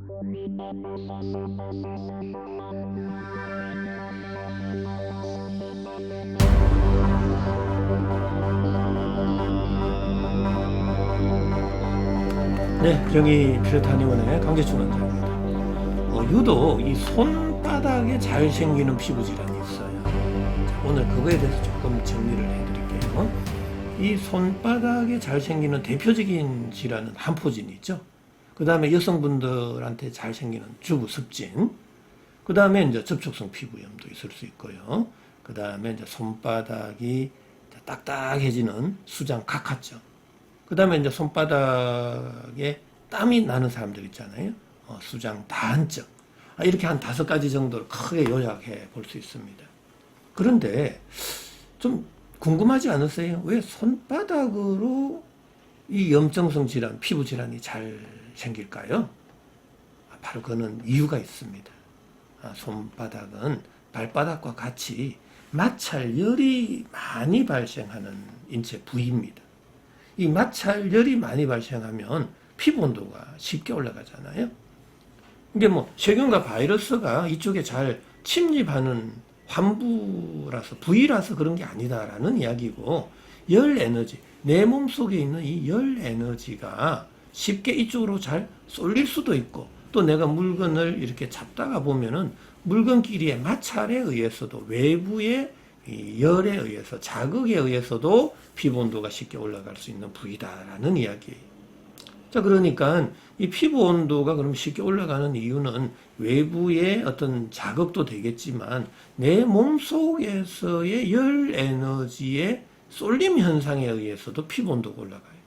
네, 정의 피르타니원의 강재춘 원장입니다. 유독 이 손바닥에 잘 생기는 피부 질환이 있어요. 자, 오늘 그거에 대해서 조금 정리를 해드릴게요. 이 손바닥에 잘 생기는 대표적인 질환은 한포진이죠. 그 다음에 여성분들한테 잘 생기는 주부습진. 그 다음에 이제 접촉성 피부염도 있을 수 있고요. 그 다음에 이제 손바닥이 딱딱해지는 수장 각화증. 그 다음에 이제 손바닥에 땀이 나는 사람들 있잖아요. 수장 다한증. 이렇게 한 5가지 정도를 크게 요약해 볼 수 있습니다. 그런데 좀 궁금하지 않으세요? 왜 손바닥으로 이 염증성 질환, 피부 질환이 잘 생길까요? 바로 그는 이유가 있습니다. 손바닥은 발바닥과 같이 마찰열이 많이 발생하는 인체 부위입니다. 이 마찰열이 많이 발생하면 피부 온도가 쉽게 올라가잖아요. 이게 뭐 세균과 바이러스가 이쪽에 잘 침입하는 환부라서 부위라서 그런 게 아니다라는 이야기고, 열 에너지, 내 몸 속에 있는 이 열 에너지가 쉽게 이쪽으로 잘 쏠릴 수도 있고, 또 내가 물건을 이렇게 잡다가 보면은 물건끼리의 마찰에 의해서도, 외부의 이 열에 의해서, 자극에 의해서도 피부 온도가 쉽게 올라갈 수 있는 부위다라는 이야기예요. 자, 그러니까 이 피부 온도가 그럼 쉽게 올라가는 이유는 외부의 어떤 자극도 되겠지만 내 몸 속에서의 열 에너지의 쏠림 현상에 의해서도 피부 온도가 올라가요.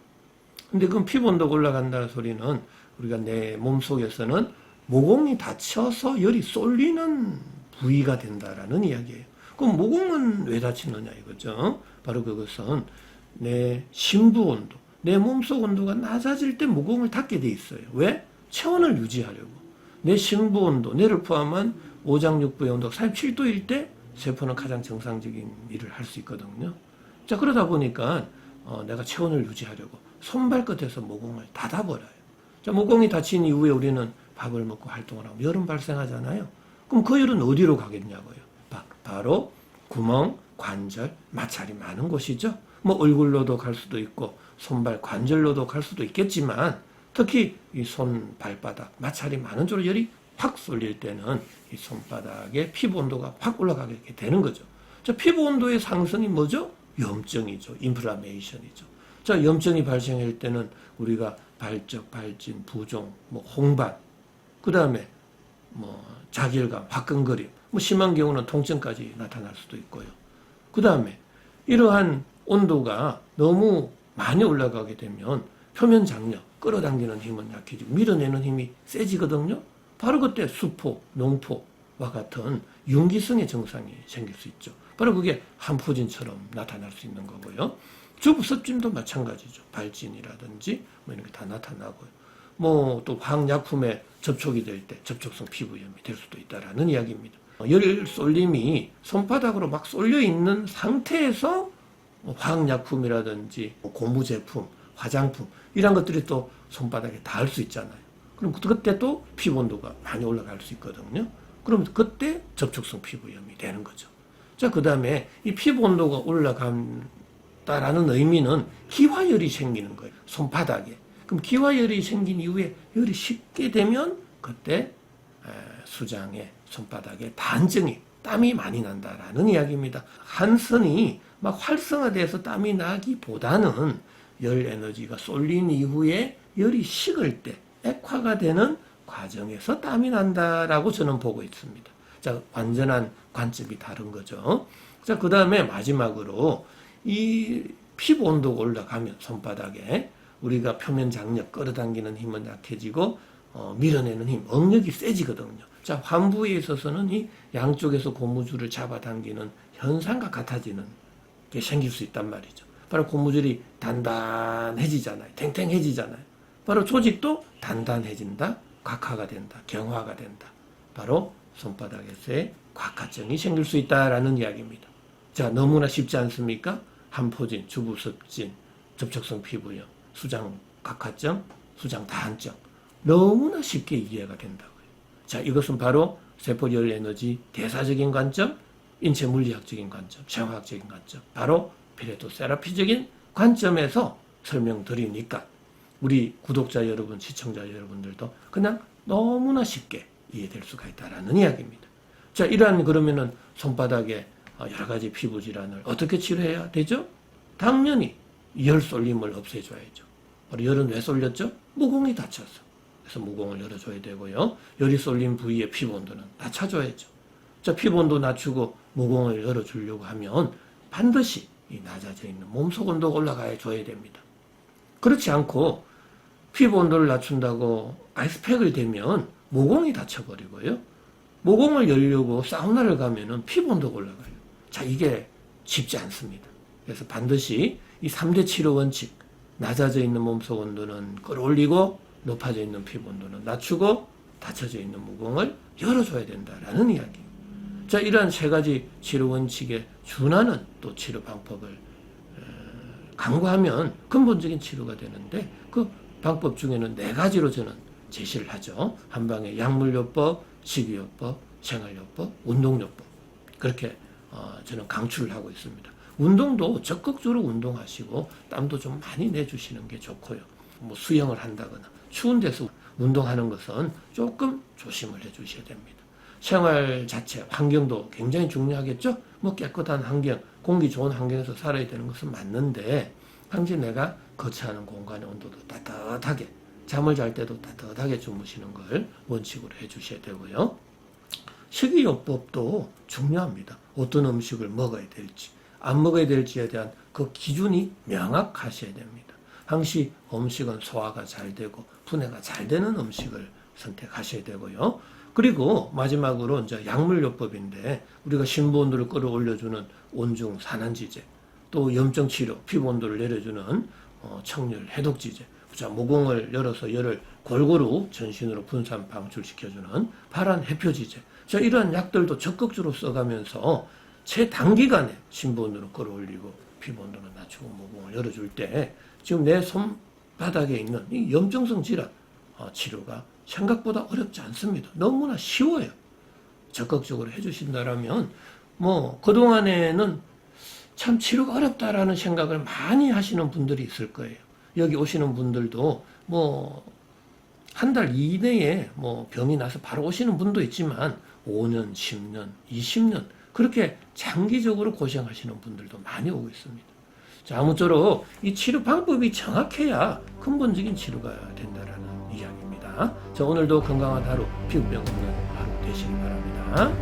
근데 그럼 피부 온도가 올라간다는 소리는 우리가 내 몸 속에서는 모공이 닫혀서 열이 쏠리는 부위가 된다라는 이야기예요. 그럼 모공은 왜 닫히느냐 이거죠. 바로 그것은 내 심부 온도, 내 몸속 온도가 낮아질 때 모공을 닫게 돼 있어요. 왜? 체온을 유지하려고. 내 심부 온도, 뇌를 포함한 오장육부의 온도가 47도일 때 세포는 가장 정상적인 일을 할 수 있거든요. 자, 그러다 보니까 내가 체온을 유지하려고 손발끝에서 모공을 닫아버려요. 자, 모공이 닫힌 이후에 우리는 밥을 먹고 활동을 하고 열은 발생하잖아요. 그럼 그 열은 어디로 가겠냐고요. 바로 구멍, 관절, 마찰이 많은 곳이죠. 뭐 얼굴로도 갈 수도 있고 손발 관절로도 갈 수도 있겠지만, 특히 이 손, 발바닥, 마찰이 많은 쪽으로 열이 확 쏠릴 때는 이 손바닥의 피부 온도가 확 올라가게 되는 거죠. 자, 피부 온도의 상승이 뭐죠? 염증이죠. 인플라메이션이죠. 자, 염증이 발생할 때는 우리가 발적, 발진, 부종, 뭐 홍반, 그 다음에 뭐 자결감, 화끈거림, 뭐 심한 경우는 통증까지 나타날 수도 있고요. 그 다음에 이러한 온도가 너무 많이 올라가게 되면 표면 장력, 끌어당기는 힘은 약해지고 밀어내는 힘이 세지거든요. 바로 그때 수포, 농포와 같은 윤기성의 증상이 생길 수 있죠. 바로 그게 한포진처럼 나타날 수 있는 거고요. 주부습진도 마찬가지죠. 발진이라든지 뭐 이런 게 다 나타나고요. 뭐 또 화학약품에 접촉이 될 때 접촉성 피부염이 될 수도 있다라는 이야기입니다. 열 쏠림이 손바닥으로 막 쏠려 있는 상태에서 화학약품이라든지 고무제품, 화장품 이런 것들이 또 손바닥에 닿을 수 있잖아요. 그럼 그때 또 피부 온도가 많이 올라갈 수 있거든요. 그럼 그때 접촉성 피부염이 되는 거죠. 자, 그 다음에 이 피부 온도가 올라간다라는 의미는 기화열이 생기는 거예요. 손바닥에. 그럼 기화열이 생긴 이후에 열이 식게 되면 그때 수장에, 손바닥에 단증이, 땀이 많이 난다라는 이야기입니다. 한선이 막 활성화돼서 땀이 나기보다는 열 에너지가 쏠린 이후에 열이 식을 때 액화가 되는 과정에서 땀이 난다라고 저는 보고 있습니다. 자, 완전한 관점이 다른 거죠. 자, 그 다음에 마지막으로 이 피부 온도가 올라가면 손바닥에 우리가 표면 장력, 끌어당기는 힘은 약해지고 밀어내는 힘, 응력이 세지거든요. 자, 환부에 있어서는 이 양쪽에서 고무줄을 잡아당기는 현상과 같아지는 게 생길 수 있단 말이죠. 바로 고무줄이 단단해지잖아요. 탱탱해지잖아요. 바로 조직도 단단해진다, 각화가 된다, 경화가 된다. 바로 손바닥에서의 각화증이 생길 수 있다라는 이야기입니다. 자, 너무나 쉽지 않습니까? 한포진, 주부습진, 접촉성 피부염, 수장 각화증, 수장 다한증. 너무나 쉽게 이해가 된다고요. 자, 이것은 바로 세포열 에너지 대사적인 관점, 인체 물리학적인 관점, 생화학적인 관점, 바로 피레토 세라피적인 관점에서 설명드리니까 우리 구독자 여러분, 시청자 여러분들도 그냥 너무나 쉽게 이해될 수가 있다라는 이야기입니다. 자, 이러한 그러면은 손바닥에 여러 가지 피부 질환을 어떻게 치료해야 되죠? 당연히 열 쏠림을 없애줘야죠. 열은 왜 쏠렸죠? 모공이 다쳐서. 그래서 모공을 열어줘야 되고요. 열이 쏠린 부위의 피부 온도는 낮춰줘야죠. 자, 피부 온도 낮추고 모공을 열어주려고 하면 반드시 이 낮아져 있는 몸속 온도가 올라가야 줘야 됩니다. 그렇지 않고 피부 온도를 낮춘다고 아이스팩을 대면 모공이 다쳐버리고요. 모공을 열려고 사우나를 가면은 피부 온도가 올라가요. 자, 이게 쉽지 않습니다. 그래서 반드시 이 3대 치료 원칙, 낮아져 있는 몸속 온도는 끌어올리고 높아져 있는 피부 온도는 낮추고 닫혀져 있는 모공을 열어줘야 된다라는 이야기. 자, 이러한 세 가지 치료 원칙에 준하는 또 치료 방법을 강구하면 근본적인 치료가 되는데 그 방법 중에는 4가지로 저는 제시를 하죠. 한방에 약물요법, 식이요법, 생활요법, 운동요법. 그렇게 저는 강추를 하고 있습니다. 운동도 적극적으로 운동하시고 땀도 좀 많이 내주시는 게 좋고요. 뭐 수영을 한다거나 추운 데서 운동하는 것은 조금 조심을 해주셔야 됩니다. 생활 자체, 환경도 굉장히 중요하겠죠? 뭐 깨끗한 환경, 공기 좋은 환경에서 살아야 되는 것은 맞는데 항상 내가 거처하는 공간의 온도도 따뜻하게, 잠을 잘 때도 따뜻하게 주무시는 걸 원칙으로 해주셔야 되고요. 식이요법도 중요합니다. 어떤 음식을 먹어야 될지, 안 먹어야 될지에 대한 그 기준이 명확하셔야 됩니다. 항시 음식은 소화가 잘 되고 분해가 잘 되는 음식을 선택하셔야 되고요. 그리고 마지막으로 이제 약물요법인데 우리가 심부 온도를 끌어올려주는 온중 산안지제, 또 염증 치료, 피부 온도를 내려주는 청열 해독지제, 자, 모공을 열어서 열을 골고루 전신으로 분산 방출시켜주는 발한 해표지제. 자, 이러한 약들도 적극적으로 써가면서 최단기간에 심부 온도를 끌어올리고 피부 온도를 낮추고 모공을 열어줄 때 지금 내 손바닥에 있는 이 염증성 질환 치료가 생각보다 어렵지 않습니다. 너무나 쉬워요. 적극적으로 해주신다라면 뭐 그동안에는 참 치료가 어렵다라는 생각을 많이 하시는 분들이 있을 거예요. 여기 오시는 분들도 뭐 한 달 이내에 뭐 병이 나서 바로 오시는 분도 있지만 5년, 10년, 20년 그렇게 장기적으로 고생하시는 분들도 많이 오고 있습니다. 자, 아무쪼록 이 치료 방법이 정확해야 근본적인 치료가 된다라는 이야기입니다. 자, 오늘도 건강한 하루, 피부병 없는 하루 되시기 바랍니다.